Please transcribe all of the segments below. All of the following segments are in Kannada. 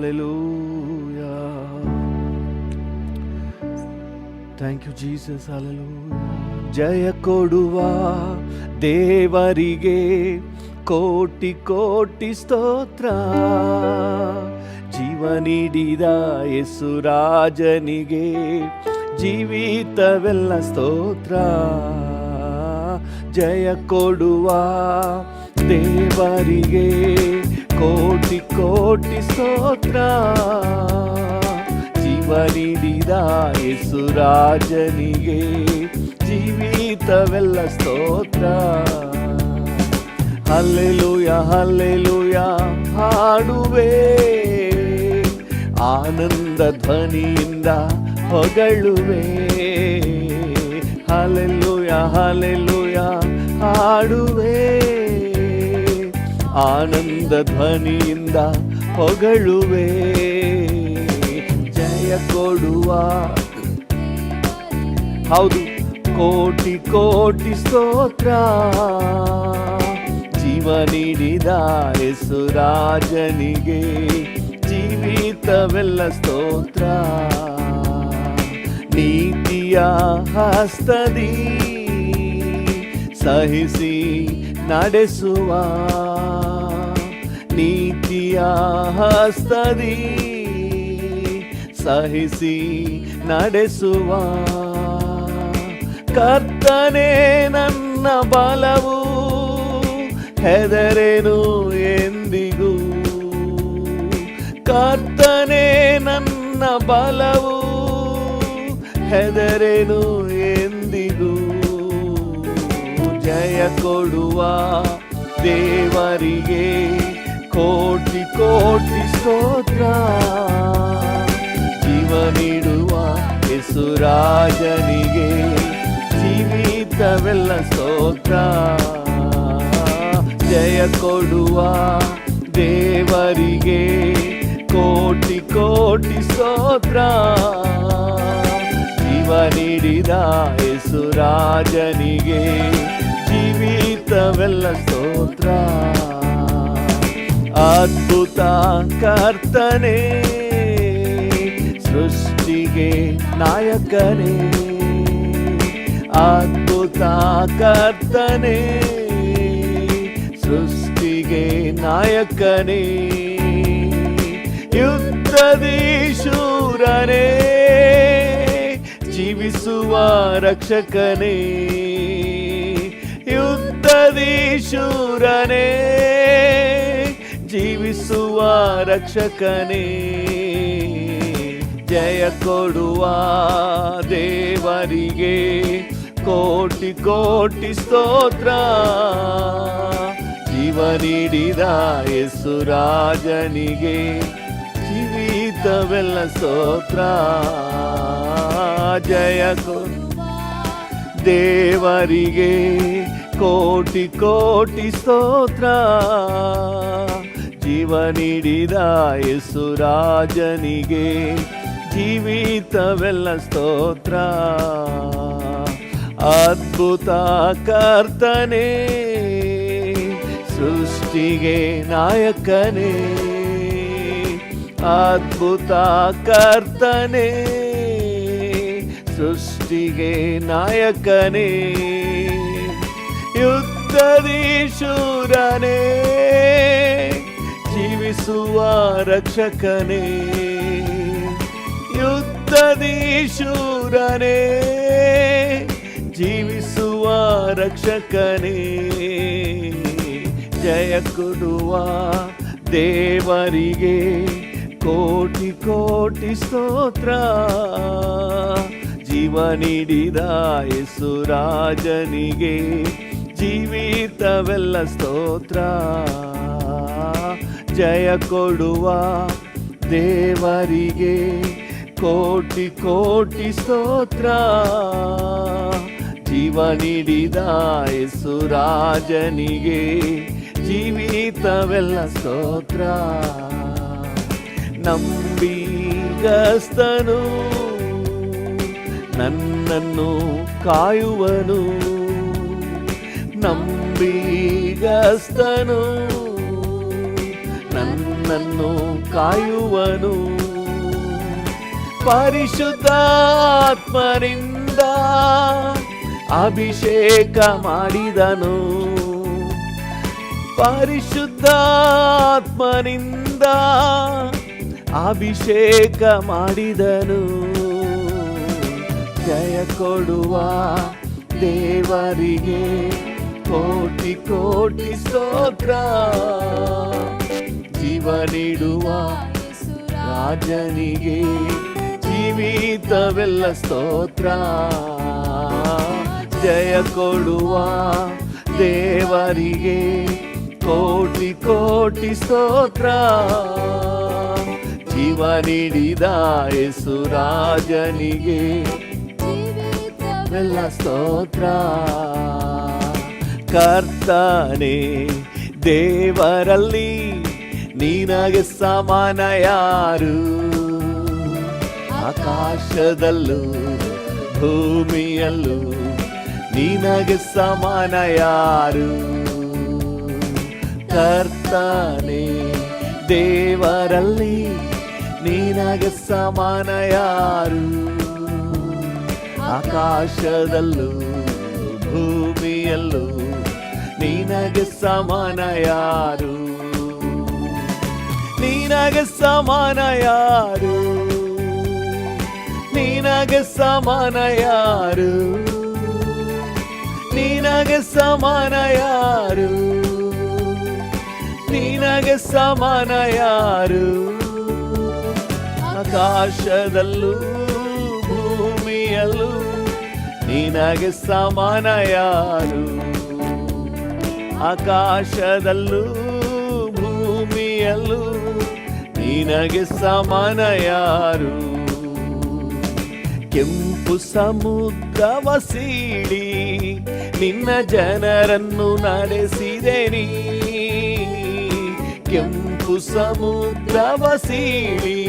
Hallelujah. Thank you Jesus. Hallelujah. ಜಯ ಕೊಡುವ ದೇವರಿಗೆ ಕೋಟಿ ಕೋಟಿ ಸ್ತೋತ್ರ. ಜೀವ ನೀಡಿದ ಯೇಸು ರಾಜನಿಗೆ ಜೀವಿತವೆಲ್ಲ ಸ್ತೋತ್ರ. ಜಯ ಕೊಡುವ ದೇವರಿಗೆ ಕೋಟಿ ಕೋಟಿ ಸ್ತೋತ್ರ. ಜೀವ ನೀಡಿದ ಯೇಸು ರಾಜನಿಗೆ ಜೀವಿತವೆಲ್ಲ ಸ್ತೋತ್ರ. ಹಲ್ಲೆಲೂಯಾ ಹಲ್ಲೆಲೂಯಾ ಹಾಡುವೆ, ಆನಂದ ಧ್ವನಿಯಿಂದ ಹೊಗಳುವೆ. ಹಲ್ಲೆಲೂಯಾ ಹಲ್ಲೆಲೂಯಾ ಹಾಡುವೆ, ಆನಂದ ಧ್ವನಿಯಿಂದ ಹೊಗಳುವೆ. ಜಯ ಕೊಡುವ, ಹೌದು, ಕೋಟಿ ಕೋಟಿ ಸ್ತೋತ್ರ. ಜೀವ ನೀಡಿದ ಯೇಸು ರಾಜನಿಗೆ ಜೀವಿತವೆಲ್ಲ ಸ್ತೋತ್ರ. ನೀತಿಯ ಹಸ್ತದಿ ಸಹಿಸಿ ನಡೆಸುವ, ನೀತಿಯ ಹಸ್ತದಿ ಸಹಿಸಿ ನಡೆಸುವ. ಕರ್ತನೇ ನನ್ನ ಬಲವು, ಹೆದರೆನು ಎಂದಿಗೂ. ಕರ್ತನೇ ನನ್ನ ಬಲವು, ಹೆದರೆನು ಎಂದಿಗೂ. ಜಯ ಕೊಡುವ ದೇವರಿಗೆ ಕೋಟಿ ಕೋಟಿ ಸ್ತೋತ್ರ. ಜೀವ ನೀಡುವ ಯೇಸು ರಾಜನಿಗೆ ಜೀವಿತವೆಲ್ಲ ಸ್ತೋತ್ರ. ಜಯ ಕೊಡುವ ದೇವರಿಗೆ ಕೋಟಿ ಕೋಟಿ ಸ್ತೋತ್ರ. ಜೀವ ನೀಡಿದ ಯೇಸು ರಾಜನಿಗೆ ಜೀವಿತವೆಲ್ಲ ಸ್ತೋತ್ರ. ಅದ್ಭುತ ಕರ್ತನೇ, ಸೃಷ್ಟಿಗೆ ನಾಯಕನೇ. ಅದ್ಭುತ ಕರ್ತನೇ, ಸೃಷ್ಟಿಗೆ ನಾಯಕನೇ. ಯುದ್ಧದಿ ಶೂರನೇ, ಜೀವಿಸುವ ರಕ್ಷಕನೇ. ಯುದ್ಧದಿ ಶೂರನೇ, ಜೀವಿಸುವ ರಕ್ಷಕನೇ. ಜಯ ಕೊಡುವ ದೇವರಿಗೆ ಕೋಟಿ ಕೋಟಿ ಸ್ತೋತ್ರ. ಜೀವ ನೀಡಿದ ಯೇಸು ರಾಜನಿಗೆ ಜೀವಿತವೆಲ್ಲ ಸ್ತೋತ್ರ. ಜಯ ದೇವರಿಗೆ ಕೋಟಿ ಕೋಟಿ ಸ್ತೋತ್ರ. ಜೀವ ನೀಡಿದ ಯೇಸು ರಾಜನಿಗೆ ಜೀವಿತವೆಲ್ಲ ಸ್ತೋತ್ರ. ಅದ್ಭುತ ಕರ್ತನೇ, ಸೃಷ್ಟಿಗೆ ನಾಯಕನೇ. ಅದ್ಭುತ ಕರ್ತನೇ, ಸೃಷ್ಟಿಗೆ ನಾಯಕನೇ. ಯುದ್ಧದಿ ಶೂರನೇ, ಜೀವಿಸುವ ರಕ್ಷಕನೇ. ಯುದ್ಧದಿ ಶೂರನೇ, ಜೀವಿಸುವ ರಕ್ಷಕನೇ. ಜಯ ಕೊಡುವ ದೇವರಿಗೆ ಕೋಟಿ ಕೋಟಿ ಸ್ತೋತ್ರ. ಜೀವ ನೀಡಿದ ಯೇಸು ರಾಜನಿಗೆ ಜೀವಿತವೆಲ್ಲ ಸ್ತೋತ್ರ. ಜಯ ಕೊಡುವ ದೇವರಿಗೆ ಕೋಟಿ ಕೋಟಿ ಸ್ತೋತ್ರ. ಜೀವ ನೀಡಿದ ಯೇಸು ರಾಜನಿಗೆ ಜೀವಿತವೆಲ್ಲ ಸ್ತೋತ್ರ. ನಂಬಿಗಸ್ತನು, ನನ್ನನ್ನು ಕಾಯುವನು. ನಂಬಿಗಸ್ತನು, ನನ್ನ ನನ್ನನ್ನು ಕಾಯುವನು. ಪರಿಶುದ್ಧಾತ್ಮನಿಂದ ಅಭಿಷೇಕ ಮಾಡಿದನು. ಪರಿಶುದ್ಧಾತ್ಮನಿಂದ ಅಭಿಷೇಕ ಮಾಡಿದನು. ಜಯ ಕೊಡುವ ದೇವರಿಗೆ ಕೋಟಿ ಕೋಟಿ ಸ್ತೋತ್ರ. ಜೀವ ನೀಡುವ ರಾಜನಿಗೆ ಜೀವಿತವೆಲ್ಲ ಸ್ತೋತ್ರ. ಜಯ ಕೊಡುವ ದೇವರಿಗೆ ಕೋಟಿ ಕೋಟಿ ಸ್ತೋತ್ರ. ಜೀವ ನೀಡಿದ ಯೇಸು ರಾಜನಿಗೆ ಎಲ್ಲ ಸ್ತೋತ್ರ. ಕರ್ತನೇ ದೇವರಲ್ಲಿ ನಿನಗೆ ಸಮಾನ ಯಾರು? ಆಕಾಶದಲ್ಲೂ ಭೂಮಿಯಲ್ಲೂ ನಿನಗೆ ಸಮಾನ ಯಾರು? ಕರ್ತನೇ ದೇವರಲ್ಲಿ ನಿನಗೆ ಸಮಾನ ಯಾರು? ಆಕಾಶದಲ್ಲೂ ಭೂಮಿಯಲ್ಲೂ ನಿನಗೆ ಸಮಾನ ಯಾರು? ನಿನಗೆ ಸಮಾನ ಯಾರು? ನಿನಗೆ ಸಮಾನ ಯಾರು? ನಿನಗೆ ಸಮಾನ ಯಾರು? ನಿನಗೆ ಸಮಾನ ಯಾರು? ಆಕಾಶದಲ್ಲೂ ಭೂಮಿಯಲ್ಲೂ ನಿನಗೆ ಸಮಾನ ಯಾರು? ಆಕಾಶದಲ್ಲೂ ಭೂಮಿಯಲ್ಲೂ ನಿನಗೆ ಸಮಾನ ಯಾರು? ಕೆಂಪು ಸಮುದ್ರವ ಸೀಳಿ ನಿನ್ನ ಜನರನ್ನು ನಡೆಸಿದೆ ನೀ. ಕೆಂಪು ಸಮುದ್ರವ ಸೀಳಿ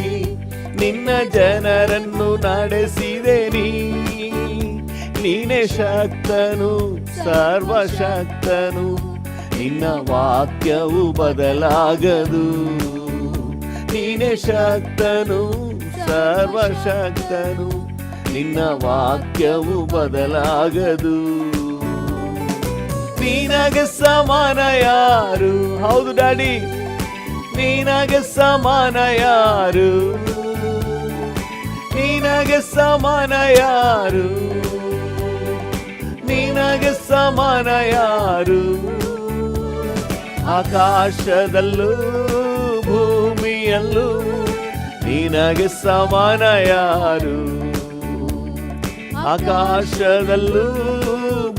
ನಿನ್ನ ಜನರನ್ನು ನಡೆಸಿದೆ ನೀ. ನೀನೇ ಶಕ್ತನು ಸರ್ವಶಕ್ತನು, ನಿನ್ನ ವಾಕ್ಯವು ಬದಲಾಗದು. ನೀನೇ ಶಕ್ತನು ಸರ್ವಶಕ್ತನು, ನಿನ್ನ ವಾಕ್ಯವು ಬದಲಾಗದು. ನಿನಗೆ ಸಮಾನ ಯಾರು? ಹೌದು ಡ್ಯಾಡಿ, ನಿನಗೆ ಸಮಾನ ಯಾರು? ನಿನಗೆ ಸಮಾನ ಯಾರು? ನಿನಗೆ ಸಮಾನ ಯಾರು? ಆಕಾಶದಲ್ಲೂ ಭೂಮಿಯಲ್ಲೂ ನಿನಗೆ ಸಮಾನ ಯಾರು? ಆಕಾಶದಲ್ಲೂ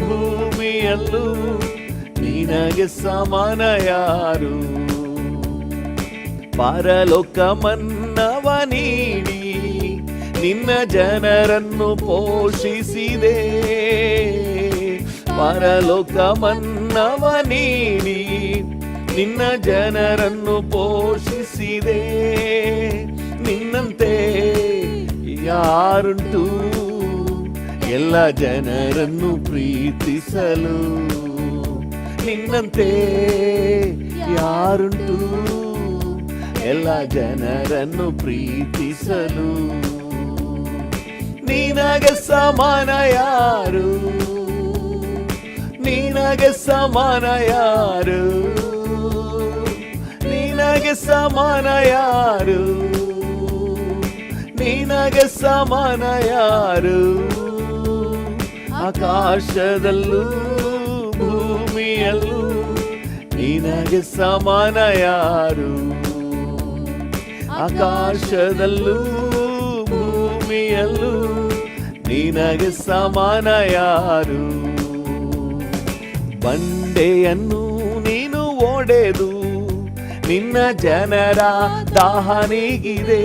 ಭೂಮಿಯಲ್ಲೂ ನಿನಗೆ ಸಮಾನ ಯಾರು? ಪರಲೋಕ ಮನ್ನವ ನೀಡಿ ನಿನ್ನ ಜನರನ್ನು ಪೋಷಿಸಿದೆ. ಪರಲೋಕ ಮನ್ನವ ನೀಡಿ ನಿನ್ನ ಜನರನ್ನು ಪೋಷಿಸಿದೆ. ನಿನ್ನಂತೆ ಯಾರುಂಟು ಎಲ್ಲ ಜನರನ್ನು ಪ್ರೀತಿಸಲು? ನಿನ್ನಂತೆ ಯಾರುಂಟು ಎಲ್ಲ ಜನರನ್ನು ಪ್ರೀತಿಸಲು? ನಿನಗೆ ಸಮಾನ ಯಾರು? ನಿನಗೆ ಸಮಾನ ಯಾರು? ನಿನಗೆ ಸಮಾನ ಯಾರು? ನಿನಗೆ ಸಮಾನ ಯಾರು? ಆಕಾಶದಲ್ಲೂ ಭೂಮಿಯಲ್ಲೂ ನಿನಗೆ ಸಮಾನ ಯಾರು? ಆಕಾಶದಲ್ಲೂ ಭೂಮಿಯಲ್ಲೂ ನಿನಗೆ ಸಮಾನ ಯಾರು? ಬಂಡೆಯನ್ನು ನೀನು ಒಡೆದು ನಿನ್ನ ಜನರ ದಾಹ ನೀಗಿದೆ.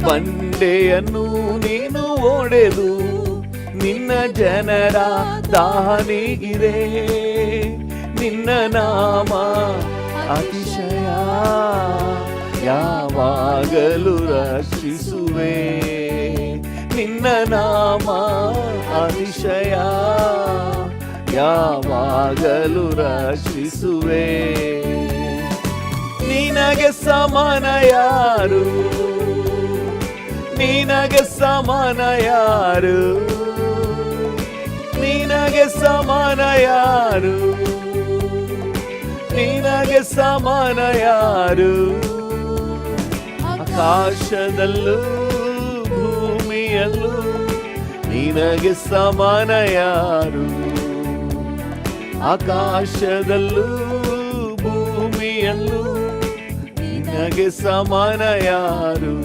ಬಂಡೆಯನ್ನು ನೀನು ಒಡೆದು ನಿನ್ನ ಜನರ ದಾಹ ನೀಗಿದೆ. ನಿನ್ನ ನಾಮ ಅತಿಶಯ ಯಾವಾಗಲೂ ರಕ್ಷಿಸುವೆ. ನಿನ್ನ ನಾಮ ಅತಿಶಯ ಯಾವಾಗಲೂ ರಕ್ಷಿಸುವೆ. ನಿನಗೆ ಸಮಾನ ಯಾರು, ನಿನಗೆ ಸಮಾನ ಯಾರು, ನಿನಗೆ ಸಮಾನ ಯಾರು, ನಿನಗೆ ಸಮಾನ ಯಾರು. ಆಕಾಶದಲ್ಲೂ ಭೂಮಿಯಲ್ಲೂ ನಿನಗೆ ಸಮಾನ ಯಾರು, ಆಕಾಶದಲ್ಲೂ ಭೂಮಿಯಲ್ಲೂ ನಿನಗೆ ಸಮಾನ ಯಾರು.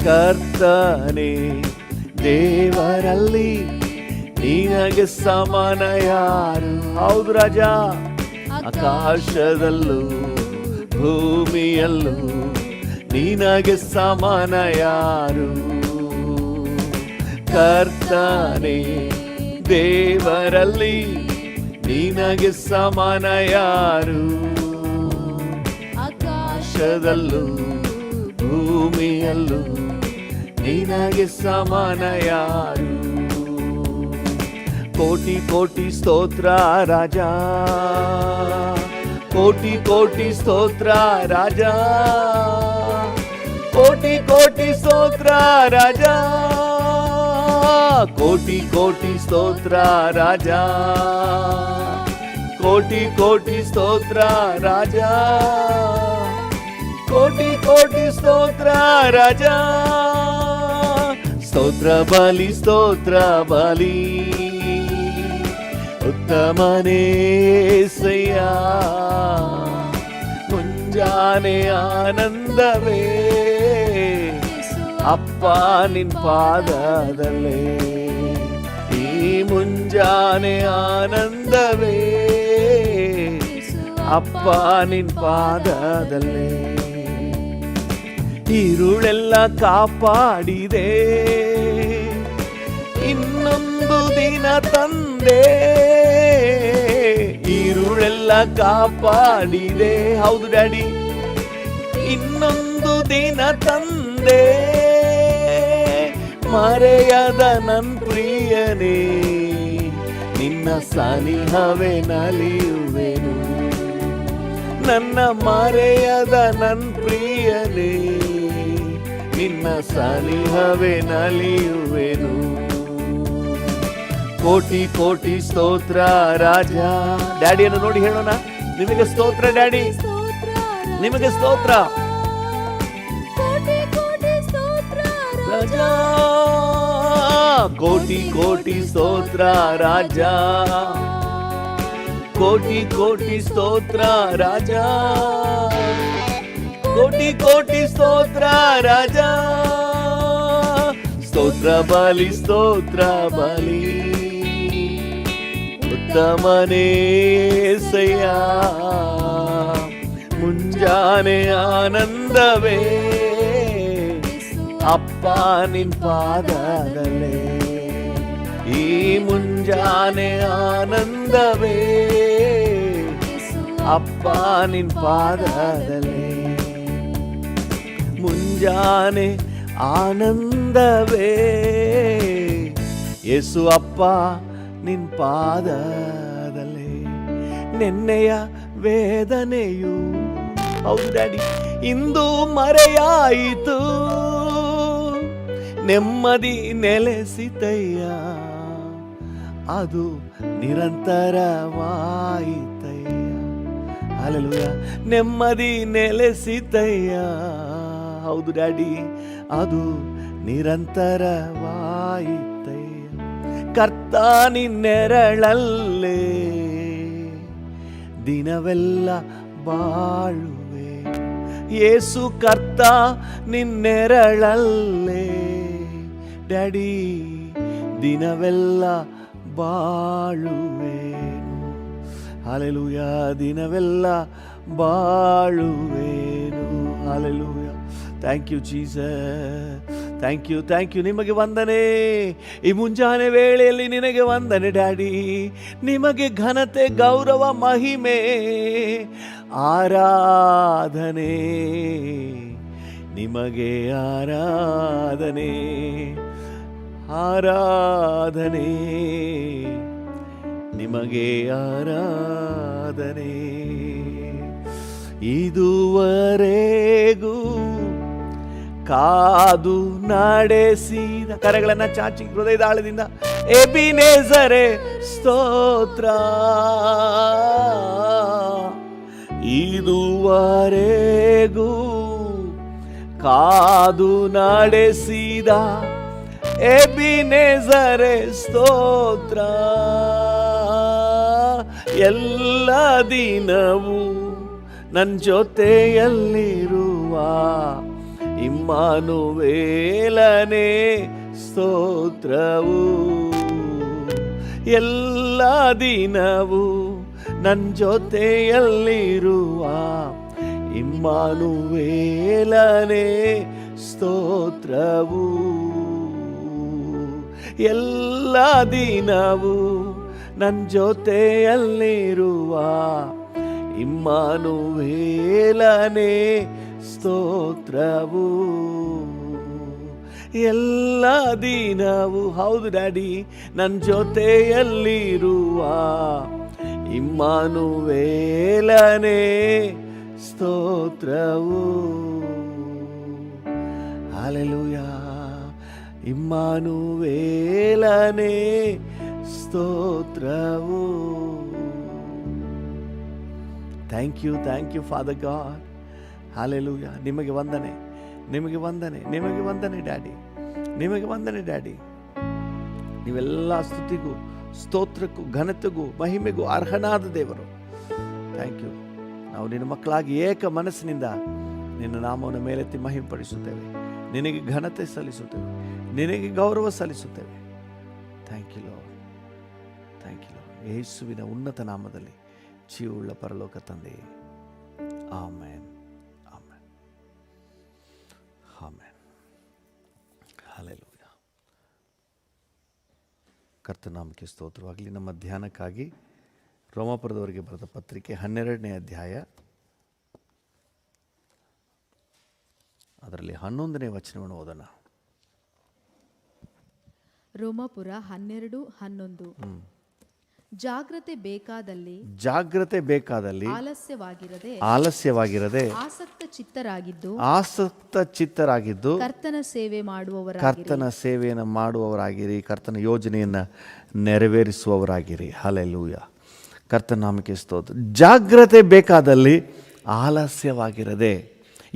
ಕರ್ತನೇ ದೇವರಲ್ಲಿ ನಿನಗೆ ಸಮಾನ ಯಾರು. ಹೌದು ರಾಜ, ಆಕಾಶದಲ್ಲೂ ಭೂಮಿಯಲ್ಲೂ ನಿನಗೆ ಸಮಾನ ಯಾರು. ಕರ್ತನೇ ದೇವರಲ್ಲಿ ನಿನಗೆ ಸಮಾನ ಯಾರು. ಆಕಾಶದಲ್ಲೂ ಭೂಮಿಯಲ್ಲೂ ನಿನಗೆ ಸಮಾನ ಯಾರು. ಕೋಟಿ ಕೋಟಿ ಸ್ತೋತ್ರ ರಾಜ, ಕೋಟಿ ಕೋಟಿ ಸ್ತೋತ್ರ ರಾಜ, ಕೋಟಿ ಕೋಟಿ ಸ್ತೋತ್ರ ರಾಜ, ಕೋಟಿ ಕೋಟಿ ಸ್ತೋತ್ರ ರಾಜ, ಕೋಟಿ ಕೋಟಿ ಸ್ತೋತ್ರ ರಾಜ, ಕೋಟಿ ಕೋಟಿ ಸ್ತೋತ್ರ ರಾಜ. ಸ್ತೋತ್ರ ಬಲಿ, ಸ್ತೋತ್ರ ಬಲಿ, ಉತ್ತಮನೇ ಸಯ್ಯ. ಮುಂಜಾನೆ ಆನಂದವೇ ಅಪ್ಪ ನಿನ್ ಪಾದದಲ್ಲೇ, ಈ ಮುಂಜಾನೆ ಆನಂದವೇ ಅಪ್ಪ ನಿನ್ ಪಾದದಲ್ಲೇ. ഇരുಳೆಲ್ಲ ಕಾಪಾಡಿದೆ, ಇನ್ನೊಂದು ದಿನ ತಂದೆ. ഇരുಳೆಲ್ಲ ಕಾಪಾಡಿದೆ, ಹೌದು ಡ್ಯಾಡಿ, ಇನ್ನೊಂದು ದಿನ ತಂದೆ. ಮರೆಯದ ನನ್ ಪ್ರಿಯನೇ, ನಿನ್ನ ಸನಿಹವೇ ನಲಿಯುವೆನು. ನನ್ನ ಮರೆಯದ ನನ್ ಪ್ರಿಯನೇ, ನಿನ್ನ ಸನಿಹವೇ ನಲಿಯುವೆನು. ಕೋಟಿ ಕೋಟಿ ಸ್ತೋತ್ರ ರಾಜ. ಡ್ಯಾಡಿಯನ್ನು ನೋಡಿ ಹೇಳೋಣ, ನಿಮಗೆ ಸ್ತೋತ್ರ ಡ್ಯಾಡಿ, ನಿಮಗೆ ಸ್ತೋತ್ರ ರಾಜ. ಕೋಟಿ ಕೋಟಿ ಸ್ತೋತ್ರ ರಾಜ, ಕೋಟಿ ಕೋಟಿ ಸ್ತೋತ್ರ ರಾಜ, ಕೋಟಿ ಕೋಟಿ ಸ್ತೋತ್ರ ರಾಜ. ಸ್ತೋತ್ರ ಬಲಿ, ಸ್ತೋತ್ರ ಬಲಿ, ಉತ್ತಮನೇ ಸಯ್ಯ. ಮುಂಜಾನೆ ಆನಂದವೇ ಅಪ್ಪ ನಿನ್ ಪಾದದಲ್ಲೇ, ಈ ಮುಂಜಾನೆ ಆನಂದವೇ ಅಪ್ಪ ನಿನ್ ಪಾದದಲ್ಲೇ. ಮುಂಜಾನೆ ಆನಂದವೇ ಯೇಸು ಅಪ್ಪ ನಿನ್ ಪಾದದಲ್ಲೇ. ನೆನ್ನೆಯ ವೇದನೆಯು, ಹೌದು ಡ್ಯಾಡಿ, ಇಂದು ಮರೆಯಾಯಿತು. ನೆಮ್ಮದಿ ನೆಲೆಸಿತಯ್ಯ, ಅದು ನಿರಂತರವಾಯಿತಯ್ಯ. ಹಲ್ಲೆಲೂಯ. ನೆಮ್ಮದಿ ನೆಲೆಸಿತಯ್ಯ, ಹೌದು ಡ್ಯಾಡಿ, ಅದು ನಿರಂತರವಾಯಿತಯ್ಯ. ಕರ್ತ ನಿನ್ನೆರಳಲ್ಲೇ ದಿನವೆಲ್ಲ ಬಾಳುವೆ. ಯೇಸು ಕರ್ತ ನಿನ್ನೆರಳಲ್ಲೇ ಡ್ಯಾಡಿ ದಿನವೆಲ್ಲ ಬಾಳುವೇನು. ಹಲ್ಲೆಲೂಯ. ದಿನವೆಲ್ಲ ಬಾಳುವೇನು. Hallelujah. Thank you Jesus. Thank you, thank you. ನಿಮಗೆ ವಂದನೆ. ಈ ಮುಂಜಾನೆ ವೇಳೆಯಲ್ಲಿ ನಿನಗೆ ವಂದನೆ ಡ್ಯಾಡಿ. ನಿಮಗೆ ಘನತೆ, ಗೌರವ, ಮಹಿಮೆ, ಆರಾಧನೆ. ನಿಮಗೆ ಆರಾಧನೆ, ಆರಾಧನೆ, ನಿಮಗೆ ಆರಾಧನೆ. ಇದುವರೆಗೂ ಕಾದು ನಡೆಸಿದ. ಕರೆಗಳನ್ನ ಚಾಚಿ ಹೃದಯದ ಆಳದಿಂದ ಎಬಿನೇಜರೇ ಸ್ತೋತ್ರ. ಇದುವರೆಗೂ ಕಾದು ನಡೆಸಿದ ಎಬಿನೇಜರೇ ಸ್ತೋತ್ರ. ಎಲ್ಲ ದಿನವೂ ನನ್ನ ಜೊತೆಯಲ್ಲಿರುವ ಇಮ್ಮಾನುವೇಲನೇ ಸ್ತೋತ್ರವು. ಎಲ್ಲ ದಿನವೂ ನನ್ನ ಜೊತೆಯಲ್ಲಿರುವ ಇಮ್ಮಾನುವೇಲನೇ ಸ್ತೋತ್ರವು. ಎಲ್ಲ ದಿನವೂ ನನ್ನ ಜೊತೆಯಲ್ಲಿರುವ ಇಮ್ಮಾನುವೇಲನೇ ಸ್ತೋತ್ರವು. ಎಲ್ಲ ದಿನವೂ, ಹೌದು ಡ್ಯಾಡಿ, ನನ್ನ ಜೊತೆಯಲ್ಲಿರುವ ಇಮ್ಮಾನುವೇಲನೇ ಸ್ತೋತ್ರವು. ಹಲ್ಲೆಲೂಯಾ. ಇಮ್ಮಾನುವೇಲನೇ ಸ್ತೋತ್ರವು. Thank you father God. Hallelujah. ನಿಮಗೆ ವಂದನೆ, ನಿಮಗೆ ವಂದನೆ, ನಿಮಗೆ ವಂದನೆ ಡ್ಯಾಡಿ, ನಿಮಗೆ ವಂದನೆ ಡ್ಯಾಡಿ. ನೀವೆಲ್ಲ ಸ್ತುತಿಗೂ ಸ್ತೋತ್ರಕ್ಕೂ ಘನತೆಗೂ ಮಹಿಮೆಗೂ ಅರ್ಹನಾದ ದೇವರು. Thank you. ನಾವು ನಿನ್ನ ಮಕ್ಕಳಾಗಿ ಏಕ ಮನಸ್ಸಿನಿಂದ ನಿನ್ನ ನಾಮವನ್ನು ಮೇಲೆತ್ತಿ ಮಹಿಮೆಪಡಿಸುತ್ತೇವೆ, ನಿನಗೆ ಘನತೆ ಸಲ್ಲಿಸುತ್ತೇವೆ, ನಿನಗೆ ಗೌರವ ಸಲ್ಲಿಸುತ್ತೇವೆ. Thank you Lord, thank you Lord. ಯೇಸುವಿನ ಉನ್ನತ ನಾಮದಲ್ಲಿ ಜೀವವುಳ್ಳ ಪರಲೋಕ ತಂದೆ, ಆಮೆನ್, ಆಮೆನ್, ಆಮೆನ್. ಹಲ್ಲೆಲೂಯಾ. ಕರ್ತನಾಮಕ್ಕೆ ಸ್ತೋತ್ರವಾಗಲಿ. ನಮ್ಮ ಧ್ಯಾನಕ್ಕಾಗಿ ರೋಮಾಪುರದವರಿಗೆ ಬರೆದ ಪತ್ರಿಕೆ 12ನೇ ಅಧ್ಯಾಯ, ಅದರಲ್ಲಿ 11ನೇ ವಚನವನ್ನು ಓದೋಣ. ರೋಮಾಪುರ 12:11. ಜಾಗ್ರತೆ ಬೇಕಾದಲ್ಲಿ ಆಲಸ್ಯವಾಗಿರದೆ ಆಸಕ್ತ ಚಿತ್ತರಾಗಿದ್ದು ಕರ್ತನ ಸೇವೆಯನ್ನು ಮಾಡುವವರಾಗಿರಿ, ಕರ್ತನ ಯೋಜನೆಯನ್ನು ನೆರವೇರಿಸುವವರಾಗಿರಿ. ಹಲ್ಲೆಲೂಯಾ. ಕರ್ತನ ನಾಮಕ್ಕೆ ಸ್ತೋತ್ರ. ಜಾಗ್ರತೆ ಬೇಕಾದಲ್ಲಿ ಆಲಸ್ಯವಾಗಿರದೆ.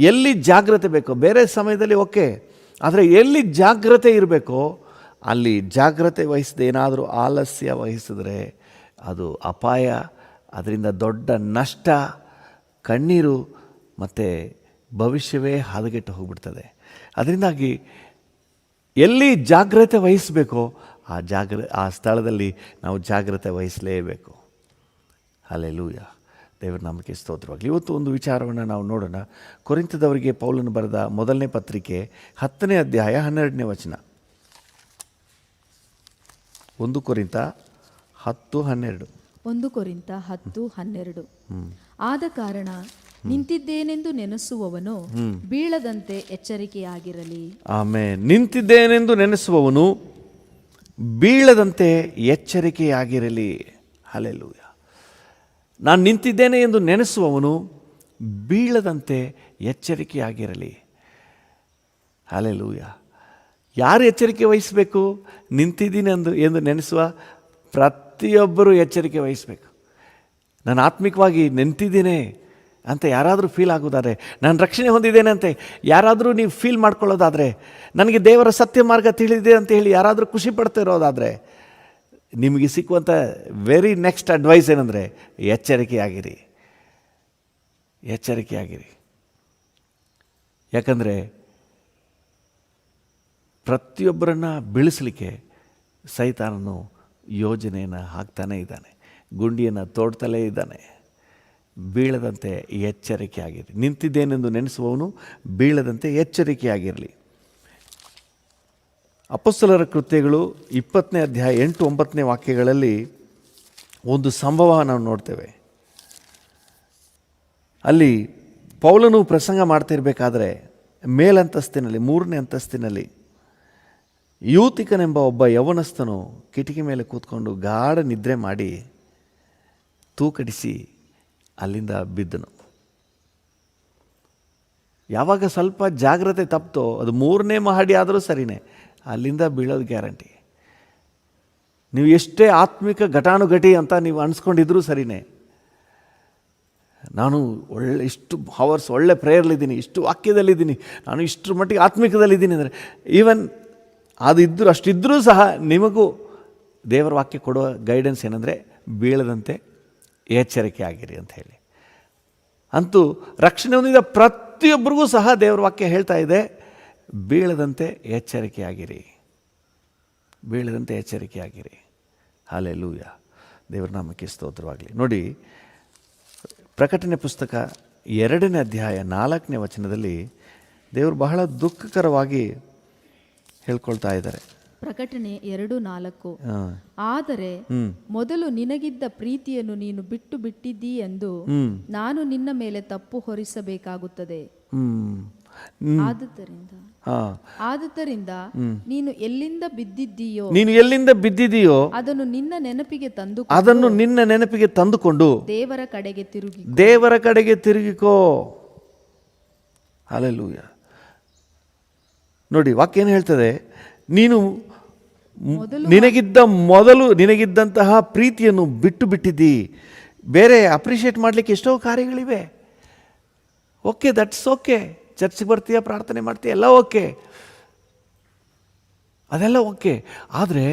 ಎಲ್ಲಿ ಜಾಗ್ರತೆ ಬೇಕೋ, ಬೇರೆ ಸಮಯದಲ್ಲಿ ಓಕೆ, ಆದರೆ ಎಲ್ಲಿ ಜಾಗ್ರತೆ ಇರಬೇಕೋ ಅಲ್ಲಿ ಜಾಗ್ರತೆ ವಹಿಸದೆ ಏನಾದರೂ ಆಲಸ್ಯ ವಹಿಸಿದ್ರೆ ಅದು ಅಪಾಯ, ಅದರಿಂದ ದೊಡ್ಡ ನಷ್ಟ, ಕಣ್ಣೀರು ಮತ್ತು ಭವಿಷ್ಯವೇ ಹದಗೆಟ್ಟು ಹೋಗ್ಬಿಡ್ತದೆ. ಅದರಿಂದಾಗಿ ಎಲ್ಲಿ ಜಾಗ್ರತೆ ವಹಿಸಬೇಕೋ ಆ ಸ್ಥಳದಲ್ಲಿ ನಾವು ಜಾಗ್ರತೆ ವಹಿಸಲೇಬೇಕು. ಹಲ್ಲೆಲೂಯಾ. ದೇವರ ನಾಮಕ್ಕೆ ಸ್ತೋತ್ರವಾಗಲಿ. ಇವತ್ತು ಒಂದು ವಿಚಾರವನ್ನು ನಾವು ನೋಡೋಣ. ಕೊರಿಂಥದವರಿಗೆ ಪೌಲನು ಬರೆದ ಮೊದಲನೇ ಪತ್ರಿಕೆ 10ನೇ ಅಧ್ಯಾಯ 12ನೇ ವಚನ. 1 ಕೊರಿಂಥ 10:12. 1 ಕೊರಿಂಥ 10:12. ಆದ ಕಾರಣ ನಿಂತಿದ್ದೇನೆಂದು ನೆನೆಸುವವನು ಬೀಳದಂತೆ ಎಚ್ಚರಿಕೆಯಾಗಿರಲಿ. ಆಮೆನ್. ನಿಂತಿದ್ದೇನೆಂದು ನೆನೆಸುವವನು ಬೀಳದಂತೆ ಎಚ್ಚರಿಕೆಯಾಗಿರಲಿ. ಹಲ್ಲೆಲೂಯಾ. ನಾನು ನಿಂತಿದ್ದೇನೆ ಎಂದು ನೆನೆಸುವವನು ಬೀಳದಂತೆ ಎಚ್ಚರಿಕೆಯಾಗಿರಲಿ. ಹಲ್ಲೆಲೂಯಾ. ಯಾರು ಎಚ್ಚರಿಕೆ ವಹಿಸಬೇಕು? ನಿಂತಿದ್ದೀನಿ ಎಂದು ನೆನೆಸುವ ಪ್ರತಿಯೊಬ್ಬರೂ ಎಚ್ಚರಿಕೆ ವಹಿಸಬೇಕು. ನಾನು ಆತ್ಮಿಕವಾಗಿ ನಿಂತಿದ್ದೇನೆ ಅಂತ ಯಾರಾದರೂ ಫೀಲ್ ಆಗೋದಾದರೆ, ನಾನು ರಕ್ಷಣೆ ಹೊಂದಿದ್ದೇನೆ ಅಂತ ಯಾರಾದರೂ ನೀವು ಫೀಲ್ ಮಾಡ್ಕೊಳ್ಳೋದಾದರೆ, ನನಗೆ ದೇವರ ಸತ್ಯ ಮಾರ್ಗ ತಿಳಿದಿದೆ ಅಂತ ಹೇಳಿ ಯಾರಾದರೂ ಖುಷಿ ಪಡ್ತಾ ಇರೋದಾದರೆ, ನಿಮಗೆ ಸಿಕ್ಕುವಂಥ ವೆರಿ ನೆಕ್ಸ್ಟ್ ಅಡ್ವೈಸ್ ಏನಂದರೆ ಎಚ್ಚರಿಕೆಯಾಗಿರಿ, ಎಚ್ಚರಿಕೆಯಾಗಿರಿ. ಯಾಕಂದರೆ ಪ್ರತಿಯೊಬ್ಬರನ್ನು ಬೀಳಿಸಲಿಕ್ಕೆ ಸೈತಾನನು ಯೋಜನೆಯನ್ನು ಹಾಕ್ತಾನೇ ಇದ್ದಾನೆ, ಗುಂಡಿಯನ್ನು ತೋಡ್ತಲೇ ಇದ್ದಾನೆ. ಬೀಳದಂತೆ ಎಚ್ಚರಿಕೆಯಾಗಿರಿ. ನಿಂತಿದ್ದೇನೆಂದು ನೆನೆಸುವವನು ಬೀಳದಂತೆ ಎಚ್ಚರಿಕೆಯಾಗಿರಲಿ. ಅಪೊಸ್ತಲರ ಕೃತ್ಯಗಳು 20ನೇ ಅಧ್ಯಾಯ 8-9ನೇ ವಾಕ್ಯಗಳಲ್ಲಿ ಒಂದು ಸಂಭವ ನಾವು ನೋಡ್ತೇವೆ. ಅಲ್ಲಿ ಪೌಲನು ಪ್ರಸಂಗ ಮಾಡ್ತಿರ್ಬೇಕಾದ್ರೆ ಮೇಲಂತಸ್ತಿನಲ್ಲಿ 3ನೇ ಅಂತಸ್ತಿನಲ್ಲಿ ಯೂತಿಕನೆಂಬ ಒಬ್ಬ ಯವನಸ್ಥನು ಕಿಟಕಿ ಮೇಲೆ ಕೂತ್ಕೊಂಡು ಗಾಢ ನಿದ್ರೆ ಮಾಡಿ ತೂಕಡಿಸಿ ಅಲ್ಲಿಂದ ಬಿದ್ದನು. ಯಾವಾಗ ಸ್ವಲ್ಪ ಜಾಗ್ರತೆ ತಪ್ತೋ ಅದು 3ನೇ ಮಹಡಿ ಆದರೂ ಸರಿಯೇ, ಅಲ್ಲಿಂದ ಬೀಳೋದು ಗ್ಯಾರಂಟಿ. ನೀವು ಎಷ್ಟೇ ಆತ್ಮಿಕ ಘಟಾನುಘಟಿ ಅಂತ ನೀವು ಅನಿಸ್ಕೊಂಡಿದ್ರೂ ಸರಿಯೇ, ನಾನು ಇಷ್ಟು ಹವರ್ಸ್ ಒಳ್ಳೆ ಪ್ರೇಯರ್ಲಿದ್ದೀನಿ, ಇಷ್ಟು ವಾಕ್ಯದಲ್ಲಿದ್ದೀನಿ, ನಾನು ಇಷ್ಟರ ಮಟ್ಟಿಗೆ ಆತ್ಮಿಕದಲ್ಲಿದ್ದೀನಿ ಅಂದರೆ ಈವನ್ ಅದು ಅಷ್ಟಿದ್ದರೂ ಸಹ ನಿಮಗೂ ದೇವರ ವಾಕ್ಯ ಕೊಡುವ ಗೈಡೆನ್ಸ್ ಏನಂದರೆ ಬೀಳದಂತೆ ಎಚ್ಚರಿಕೆ ಆಗಿರಿ ಅಂತ ಹೇಳಿ. ಅಂತೂ ರಕ್ಷಣೆ ಹೊಂದಿದ ಪ್ರತಿಯೊಬ್ಬರಿಗೂ ಸಹ ದೇವರ ವಾಕ್ಯ ಹೇಳ್ತಾ ಇದೆ, ಬೀಳದಂತೆ ಎಚ್ಚರಿಕೆಯಾಗಿರಿ, ಬೀಳದಂತೆ ಎಚ್ಚರಿಕೆಯಾಗಿರಿ. ಹಲ್ಲೆಲೂಯಾ, ದೇವರ ನಾಮಕ್ಕೆ ಸ್ತೋತ್ರವಾಗಲಿ. ನೋಡಿ, ಪ್ರಕಟಣೆ ಪುಸ್ತಕ 2ನೇ ಅಧ್ಯಾಯ 4ನೇ ವಚನದಲ್ಲಿ ದೇವರು ಬಹಳ ದುಃಖಕರವಾಗಿ ಹೇಳ್ಕೊಳ್ತಾ ಇದ್ದಾರೆ. ಪ್ರಕಟಣೆ 2:4. ಆದರೆ ಮೊದಲು ನಿನಗಿದ್ದ ಪ್ರೀತಿಯನ್ನು ನೀನು ಬಿಟ್ಟು ಬಿಟ್ಟಿದ್ದೀ ಎಂದು ನಾನು ನಿನ್ನ ಮೇಲೆ ತಪ್ಪು ಹೊರಿಸಬೇಕಾಗುತ್ತದೆ. ಆದುದರಿಂದ ನೀನು ಎಲ್ಲಿಂದ ಬಿದ್ದಿದ್ದೀಯೋ ಅದನ್ನು ನಿನ್ನ ನೆನಪಿಗೆ ತಂದುಕೊಂಡು ದೇವರ ಕಡೆಗೆ ತಿರುಗಿಕೋ. ಹಲ್ಲೆಲೂಯಾ. ನೋಡಿ, ವಾಕ್ಯ ಏನು ಹೇಳ್ತದೆ? ನೀನು ನಿನಗಿದ್ದಂತಹ ಪ್ರೀತಿಯನ್ನು ಬಿಟ್ಟು ಬಿಟ್ಟಿದ್ದಿ. ಬೇರೆ ಅಪ್ರಿಷಿಯೇಟ್ ಮಾಡಲಿಕ್ಕೆ ಎಷ್ಟೋ ಕಾರ್ಯಗಳಿವೆ. Okay, that's okay. ಚರ್ಚ್ಗೆ ಬರ್ತೀಯ, ಪ್ರಾರ್ಥನೆ ಮಾಡ್ತೀಯ, ಎಲ್ಲ ಓಕೆ, ಅದೆಲ್ಲ ಓಕೆ. ಆದರೆ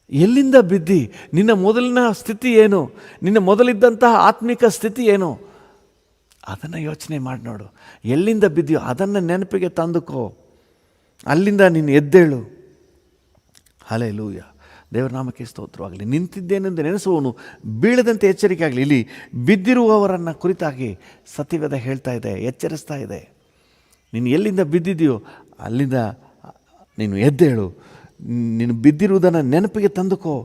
ಎಲ್ಲಿಂದ ಬಿದ್ದಿ? ನಿನ್ನ ಮೊದಲಿನ ಸ್ಥಿತಿ ಏನು? ನಿನ್ನ ಮೊದಲಿದ್ದಂತಹ ಆತ್ಮಿಕ ಸ್ಥಿತಿ ಏನು? ಅದನ್ನು ಯೋಚನೆ ಮಾಡಿ ನೋಡು. ಎಲ್ಲಿಂದ ಬಿದ್ದೀಯೋ ಅದನ್ನು ನೆನಪಿಗೆ ತಂದುಕೋ, ಅಲ್ಲಿಂದ ನೀನು ಎದ್ದೇಳು. ಹಲ್ಲೆಲೂಯಾ, ದೇವರ ನಾಮಕ್ಕೆ ಸ್ತೋತ್ರವಾಗಲಿ. ನಿಂತಿದ್ದೇನೆಂದು ನೆನೆಸುವವನು ಬೀಳದಂತೆ ಎಚ್ಚರಿಕೆ ಆಗಲಿ. ಇಲ್ಲಿ ಬಿದ್ದಿರುವವರನ್ನು ಕುರಿತಾಗಿ ಸತ್ಯವೇದ ಹೇಳ್ತಾ ಇದೆ, ಎಚ್ಚರಿಸ್ತಾ ಇದೆ. ನೀನು ಎಲ್ಲಿಂದ ಬಿದ್ದಿದೆಯೋ ಅಲ್ಲಿಂದ ನೀನು ಎದ್ದೇಳು, ನೀನು ಬಿದ್ದಿರುವುದನ್ನು ನೆನಪಿಗೆ ತಂದುಕೋ.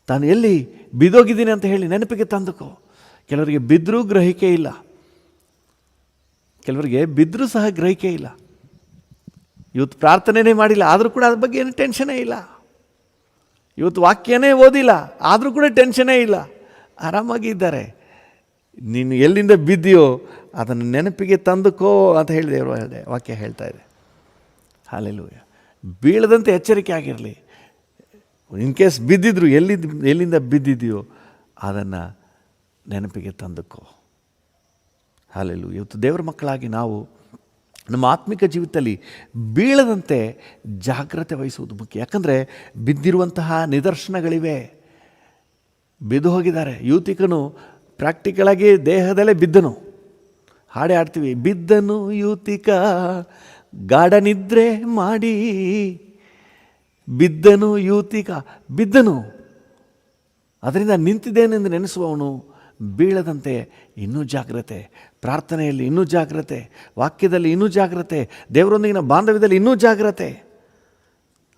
ತಾನು ಎಲ್ಲಿ ಬಿದ್ದೋಗಿದ್ದೀನಿ ಅಂತ ಹೇಳಿ ನೆನಪಿಗೆ ತಂದುಕೋ. ಕೆಲವರಿಗೆ ಬಿದ್ದರೂ ಗ್ರಹಿಕೆ ಇಲ್ಲ, ಕೆಲವರಿಗೆ ಬಿದ್ದರೂ ಸಹ ಗ್ರಹಿಕೆ ಇಲ್ಲ. ಇವತ್ತು ಪ್ರಾರ್ಥನೆನೇ ಮಾಡಿಲ್ಲ ಆದರೂ ಕೂಡ ಅದ್ರ ಬಗ್ಗೆ ಏನು ಟೆನ್ಷನೇ ಇಲ್ಲ. ಇವತ್ತು ವಾಕ್ಯನೇ ಓದಿಲ್ಲ ಆದರೂ ಕೂಡ ಟೆನ್ಷನೇ ಇಲ್ಲ, ಆರಾಮಾಗಿ ಇದ್ದಾರೆ. ನೀನು ಎಲ್ಲಿಂದ ಬಿದ್ದೀಯೋ ಅದನ್ನು ನೆನಪಿಗೆ ತಂದುಕೋ ಅಂತ ಹೇಳಿ ದೇವರು ವಾಕ್ಯ ಹೇಳ್ತಾ ಇದೆ. ಹಲ್ಲೆಲೂಯಾ. ಬೀಳದಂತೆ ಎಚ್ಚರಿಕೆ ಆಗಿರಲಿ. ಇನ್ ಕೇಸ್ ಬಿದ್ದಿದ್ರು ಎಲ್ಲಿಂದ ಬಿದ್ದಿದೆಯೋ ಅದನ್ನು ನೆನಪಿಗೆ ತಂದುಕೋ. ಹಲ್ಲೆಲೂಯಾ. ಇವತ್ತು ದೇವರ ಮಕ್ಕಳಾಗಿ ನಾವು ನಮ್ಮ ಆತ್ಮಿಕ ಜೀವಿತದಲ್ಲಿ ಬೀಳದಂತೆ ಜಾಗ್ರತೆ ವಹಿಸುವುದು ಮುಖ್ಯ. ಯಾಕಂದರೆ ಬಿದ್ದಿರುವಂತಹ ನಿದರ್ಶನಗಳಿವೆ. ಬಿದ್ದು ಹೋಗಿದ್ದಾರೆ. ಯೂತಿಕನು ಪ್ರಾಕ್ಟಿಕಲಾಗಿ ದೇಹದಲ್ಲೇ ಬಿದ್ದನು. ಹಾಡೇ ಆಡ್ತೀವಿ, ಬಿದ್ದನು ಯೂತಿಕ ಗಾಢನಿದ್ರೆ ಮಾಡಿ, ಬಿದ್ದನು ಯೂತಿಕ, ಬಿದ್ದನು. ಅದರಿಂದ ನಿಂತಿದ್ದೇನೆಂದು ನೆನೆಸುವವನು ಬೀಳದಂತೆ ಇನ್ನೂ ಜಾಗ್ರತೆ, ಪ್ರಾರ್ಥನೆಯಲ್ಲಿ ಇನ್ನೂ ಜಾಗ್ರತೆ, ವಾಕ್ಯದಲ್ಲಿ ಇನ್ನೂ ಜಾಗ್ರತೆ, ದೇವರೊಂದಿಗಿನ ಬಾಂಧವ್ಯದಲ್ಲಿ ಇನ್ನೂ ಜಾಗ್ರತೆ.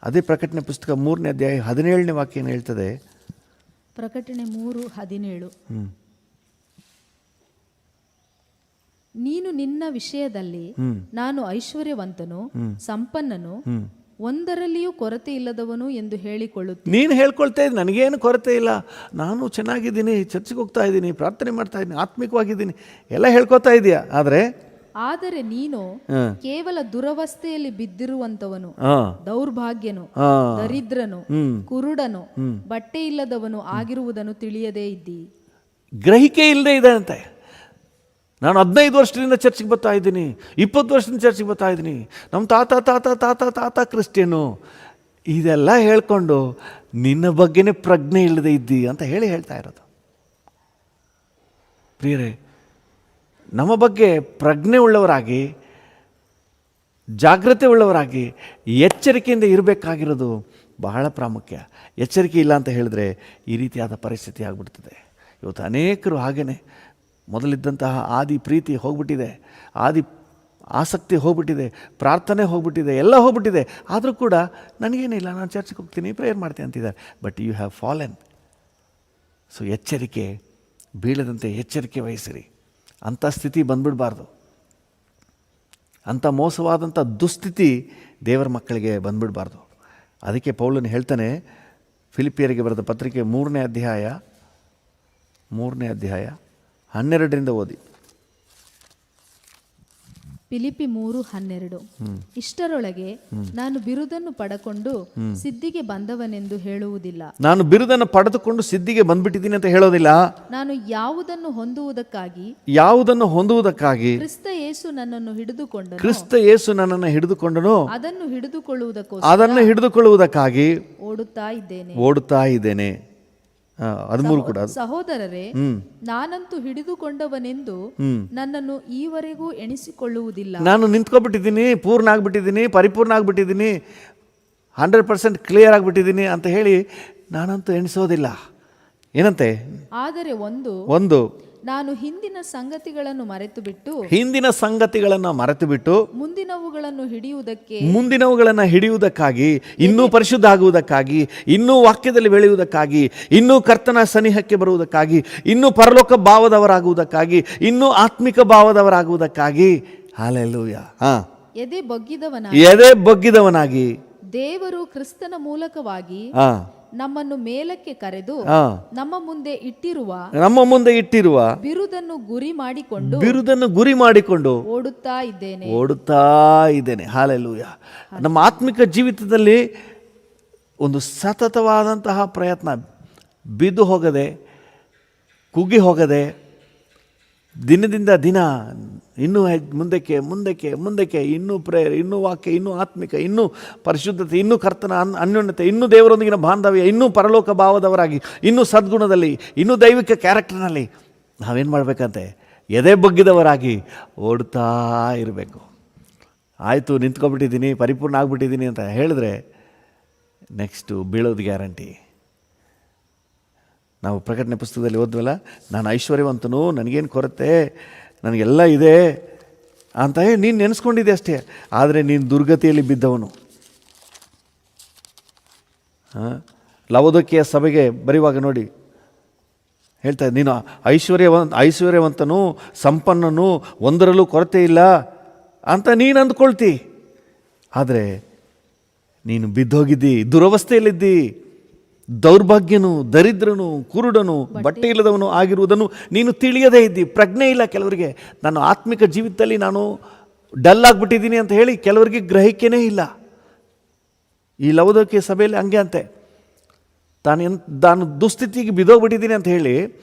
ಅದೇ ಪ್ರಕಟಣೆ ಪುಸ್ತಕ 3ನೇ ಅಧ್ಯಾಯ 17ನೇ ವಾಕ್ಯ ಏನು ಹೇಳ್ತದೆ? ಪ್ರಕಟಣೆ 3:17. ನೀನು ನಿನ್ನ ವಿಷಯದಲ್ಲಿ ನಾನು ಐಶ್ವರ್ಯವಂತನು, ಸಂಪನ್ನನು, ಒಂದರಲ್ಲಿಯೂ ಕೊರತೆ ಇಲ್ಲದವನು ಎಂದು ಹೇಳಿಕೊಳ್ಳುತ್ತೀನಿ. ನೀನು ಹೇಳ್ಕೊಳ್ತಾ ಇದ್ದೀನಿ, ನನಗೇನು ಕೊರತೆ ಇಲ್ಲ, ನಾನು ಚೆನ್ನಾಗಿದ್ದೀನಿ, ಚರ್ಚಿಗೆ ಹೋಗ್ತಾ ಇದ್ದೀನಿ, ಪ್ರಾರ್ಥನೆ ಮಾಡ್ತಾ ಇದ್ದೀನಿ, ಆತ್ಮಿಕವಾಗಿದ್ದೀನಿ, ಎಲ್ಲ ಹೇಳ್ಕೊತಾ ಇದೆಯಾ. ಆದರೆ ನೀನು ಕೇವಲ ದುರವಸ್ಥೆಯಲ್ಲಿ ಬಿದ್ದಿರುವಂತವನು, ದೌರ್ಭಾಗ್ಯನು, ದರಿದ್ರನು, ಕುರುಡನು, ಬಟ್ಟೆ ಇಲ್ಲದವನು ಆಗಿರುವುದನ್ನು ತಿಳಿಯದೇ ಇದ್ದಿ. ಗ್ರಹಿಕೆ ಇಲ್ಲದೆ ಇದೆ ಅಂತೆ. ನಾನು 15 ವರ್ಷದಿಂದ ಚರ್ಚಿಗೆ ಬರ್ತಾ ಇದ್ದೀನಿ, 20 ವರ್ಷದಿಂದ ಚರ್ಚಿಗೆ ಬರ್ತಾ ಇದ್ದೀನಿ, ನಮ್ಮ ತಾತ ತಾತ ತಾತ ತಾತ ಕ್ರಿಶ್ಚಿಯನು, ಇದೆಲ್ಲ ಹೇಳ್ಕೊಂಡು ನಿನ್ನ ಬಗ್ಗೆನೇ ಪ್ರಜ್ಞೆ ಇಲ್ಲದೆ ಇದ್ದಿ ಅಂತ ಹೇಳ್ತಾ ಇರೋದು. ಪ್ರಿಯರೇ, ನಮ್ಮ ಬಗ್ಗೆ ಪ್ರಜ್ಞೆ ಉಳ್ಳವರಾಗಿ, ಜಾಗ್ರತೆ ಉಳ್ಳವರಾಗಿ, ಎಚ್ಚರಿಕೆಯಿಂದ ಇರಬೇಕಾಗಿರೋದು ಬಹಳ ಪ್ರಾಮುಖ್ಯ. ಎಚ್ಚರಿಕೆ ಇಲ್ಲ ಅಂತ ಹೇಳಿದ್ರೆ ಈ ರೀತಿಯಾದ ಪರಿಸ್ಥಿತಿ ಆಗಿಬಿಡ್ತದೆ. ಇವತ್ತು ಅನೇಕರು ಹಾಗೇ ಮೊದಲಿದ್ದಂತಹ ಆದಿ ಪ್ರೀತಿ ಹೋಗ್ಬಿಟ್ಟಿದೆ, ಆದಿ ಆಸಕ್ತಿ ಹೋಗ್ಬಿಟ್ಟಿದೆ, ಪ್ರಾರ್ಥನೆ ಹೋಗ್ಬಿಟ್ಟಿದೆ, ಎಲ್ಲ ಹೋಗ್ಬಿಟ್ಟಿದೆ. ಆದರೂ ಕೂಡ ನನಗೇನಿಲ್ಲ, ನಾನು ಚರ್ಚ್ಗೆ ಹೋಗ್ತೀನಿ, ಪ್ರೇಯರ್ ಮಾಡ್ತೀನಿ ಅಂತಿದ್ದಾರೆ. But you have fallen. So ಎಚ್ಚರಿಕೆ, ಬೀಳದಂತೆ ಎಚ್ಚರಿಕೆ ವಹಿಸಿರಿ. ಅಂಥ ಸ್ಥಿತಿ ಬಂದ್ಬಿಡಬಾರ್ದು. ಅಂಥ ಮೋಸವಾದಂಥ ದುಸ್ಥಿತಿ ದೇವರ ಮಕ್ಕಳಿಗೆ ಬಂದ್ಬಿಡಬಾರ್ದು. ಅದಕ್ಕೆ ಪೌಲನು ಹೇಳ್ತಾನೆ, ಫಿಲಿಪಿಯರಿಗೆ ಬರೆದ ಪತ್ರಿಕೆ 3ನೇ ಅಧ್ಯಾಯ 12ರಿಂದ ಓದಿ. ಫಿಲಿಪ್ಪಿ 3:12. ಇಷ್ಟರೊಳಗೆ ನಾನು ಬಿರುದನ್ನು ಪಡಕೊಂಡು ಸಿದ್ಧಿಗೆ ಬಂದವನೆಂದು ಹೇಳುವುದಿಲ್ಲ. ನಾನು ಬಿರುದನ್ನು ಪಡೆದುಕೊಂಡು ಸಿದ್ಧಿಗೆ ಬಂದ್ಬಿಟ್ಟಿದ್ದೀನಿ ಅಂತ ಹೇಳೋದಿಲ್ಲ. ನಾನು ಯಾವುದನ್ನು ಹೊಂದುವುದಕ್ಕಾಗಿ ಕ್ರಿಸ್ತ ಯೇಸು ನನ್ನನ್ನು ಹಿಡಿದುಕೊಂಡನು, ಕ್ರಿಸ್ತ ಯೇಸು ನನ್ನನ್ನು ಹಿಡಿದುಕೊಂಡನು, ಅದನ್ನು ಹಿಡಿದುಕೊಳ್ಳುವುದಕ್ಕಾಗಿ ಓಡುತ್ತಾ ಇದ್ದೇನೆ. 13 ಕೂಡ. ಸಹೋದರರೇ, ನಾನಂತೂ ಹಿಡಿದುಕೊಂಡವನೆಂದು ನನ್ನನ್ನು ಈವರೆಗೂ ಎಣಿಸಿಕೊಳ್ಳುವುದಿಲ್ಲ. ನಾನು ನಿಂತ್ಕೊಬಿಟ್ಟಿದ್ದೀನಿ, ಪೂರ್ಣ ಆಗ್ಬಿಟ್ಟಿದ್ದೀನಿ, ಪರಿಪೂರ್ಣ ಆಗ್ಬಿಟ್ಟಿದ್ದೀನಿ, 100% ಕ್ಲಿಯರ್ ಆಗ್ಬಿಟ್ಟಿದ್ದೀನಿ ಅಂತ ಹೇಳಿ ನಾನಂತೂ ಎಣಿಸೋದಿಲ್ಲ. ಏನಂತೆ? ಆದರೆ ಒಂದು ನಾನು ಹಿಂದಿನ ಸಂಗತಿಗಳನ್ನು ಮರೆತು ಬಿಟ್ಟು ಮುಂದಿನವುಗಳನ್ನು ಹಿಡಿಯುವುದಕ್ಕಾಗಿ, ಇನ್ನೂ ಪರಿಶುದ್ಧ ಆಗುವುದಕ್ಕಾಗಿ, ಇನ್ನೂ ವಾಕ್ಯದಲ್ಲಿ ಬೆಳೆಯುವುದಕ್ಕಾಗಿ, ಇನ್ನೂ ಕರ್ತನ ಸನಿಹಕ್ಕೆ ಬರುವುದಕ್ಕಾಗಿ, ಇನ್ನೂ ಪರಲೋಕ ಭಾವದವರಾಗುವುದಕ್ಕಾಗಿ, ಇನ್ನೂ ಆತ್ಮಿಕ ಭಾವದವರಾಗುವುದಕ್ಕಾಗಿ, ಹಲ್ಲೆಲೂಯಾ, ಎದೆ ಬೊಗ್ಗಿದವನಾಗಿ ದೇವರು ಕ್ರಿಸ್ತನ ಮೂಲಕವಾಗಿ ನಮ್ಮನ್ನು ಮೇಲಕ್ಕೆ ಕರೆದು ನಮ್ಮ ಮುಂದೆ ಇಟ್ಟಿರುವ ಬಿರುದನ್ನು ಗುರಿ ಮಾಡಿಕೊಂಡು ಓಡುತ್ತಾ ಇದ್ದೇನೆ. ಹಲ್ಲೆಲೂಯಾ. ನಮ್ಮ ಆತ್ಮಿಕ ಜೀವಿತದಲ್ಲಿ ಒಂದು ಸತತವಾದಂತಹ ಪ್ರಯತ್ನ, ಬಿದ್ದು ಹೋಗದೆ, ಕುಗ್ಗಿ ಹೋಗದೆ, ದಿನದಿಂದ ದಿನ ಇನ್ನೂ ಮುಂದಕ್ಕೆ ಇನ್ನೂ ಪ್ರೇಯರ್, ಇನ್ನೂ ವಾಕ್ಯ, ಇನ್ನೂ ಆತ್ಮಿಕ, ಇನ್ನೂ ಪರಿಶುದ್ಧತೆ, ಇನ್ನೂ ಕರ್ತನ ಅನ್ಯೋನ್ಯತೆ, ಇನ್ನೂ ದೇವರೊಂದಿಗಿನ ಬಾಂಧವ್ಯ, ಇನ್ನೂ ಪರಲೋಕ ಭಾವದವರಾಗಿ, ಇನ್ನೂ ಸದ್ಗುಣದಲ್ಲಿ, ಇನ್ನೂ ದೈವಿಕ ಕ್ಯಾರೆಕ್ಟರ್ನಲ್ಲಿ ನಾವೇನು ಮಾಡಬೇಕಂತೆ? ಎದೆ ಬಗ್ಗಿದವರಾಗಿ ಓಡ್ತಾ ಇರಬೇಕು. ಆಯಿತು, ನಿಂತ್ಕೊಬಿಟ್ಟಿದ್ದೀನಿ, ಪರಿಪೂರ್ಣ ಆಗಿಬಿಟ್ಟಿದ್ದೀನಿ ಅಂತ ಹೇಳಿದ್ರೆ ನೆಕ್ಸ್ಟು ಬೀಳೋದು ಗ್ಯಾರಂಟಿ. ನಾವು ಪ್ರಕಟಣೆ ಪುಸ್ತಕದಲ್ಲಿ ಓದ್ವಲ್ಲ, ನಾನು ಐಶ್ವರ್ಯವಂತನು, ನನಗೇನು ಕೊರತೆ, ನನಗೆಲ್ಲ ಇದೆ ಅಂತ ಹೇಳಿ ನೀನು ನೆನೆಸ್ಕೊಂಡಿದ್ದೆ ಅಷ್ಟೇ. ಆದರೆ ನೀನು ದುರ್ಗತಿಯಲ್ಲಿ ಬಿದ್ದವನು. ಲವೋದಿಕೀಯ ಸಭೆಗೆ ಬರೆಯುವಾಗ ನೋಡಿ ಹೇಳ್ತಾ, ನೀನು ಐಶ್ವರ್ಯವಂತನು, ಸಂಪನ್ನನು, ಒಂದರಲ್ಲೂ ಕೊರತೆ ಇಲ್ಲ ಅಂತ ನೀನು ಅಂದ್ಕೊಳ್ತಿ. ಆದರೆ ನೀನು ಬಿದ್ದೋಗಿದ್ದಿ, ದುರವಸ್ಥೆಯಲ್ಲಿದ್ದಿ, ದೌರ್ಭಾಗ್ಯನು, ದರಿದ್ರನು, ಕುರುಡನು, ಬಟ್ಟೆ ಇಲ್ಲದವನು ಆಗಿರುವುದನ್ನು ನೀನು ತಿಳಿಯದೇ ಇದ್ದಿ. ಪ್ರಜ್ಞೆ ಇಲ್ಲ ಕೆಲವರಿಗೆ. ನಾನು ಆತ್ಮಿಕ ಜೀವಿತದಲ್ಲಿ ನಾನು ಡಲ್ ಆಗಿಬಿಟ್ಟಿದ್ದೀನಿ ಅಂತ ಹೇಳಿ ಕೆಲವರಿಗೆ ಗ್ರಹಿಕೆನೇ ಇಲ್ಲ. ಈ ಲವೋದಿಕೀಯ ಸಭೆಯಲ್ಲಿ ಹಂಗೆ ಅಂತೆ, ತಾನು ದುಸ್ಥಿತಿಗೆ ಬಿದ್ದೋಗ್ಬಿಟ್ಟಿದ್ದೀನಿ ಅಂತ ಹೇಳಿ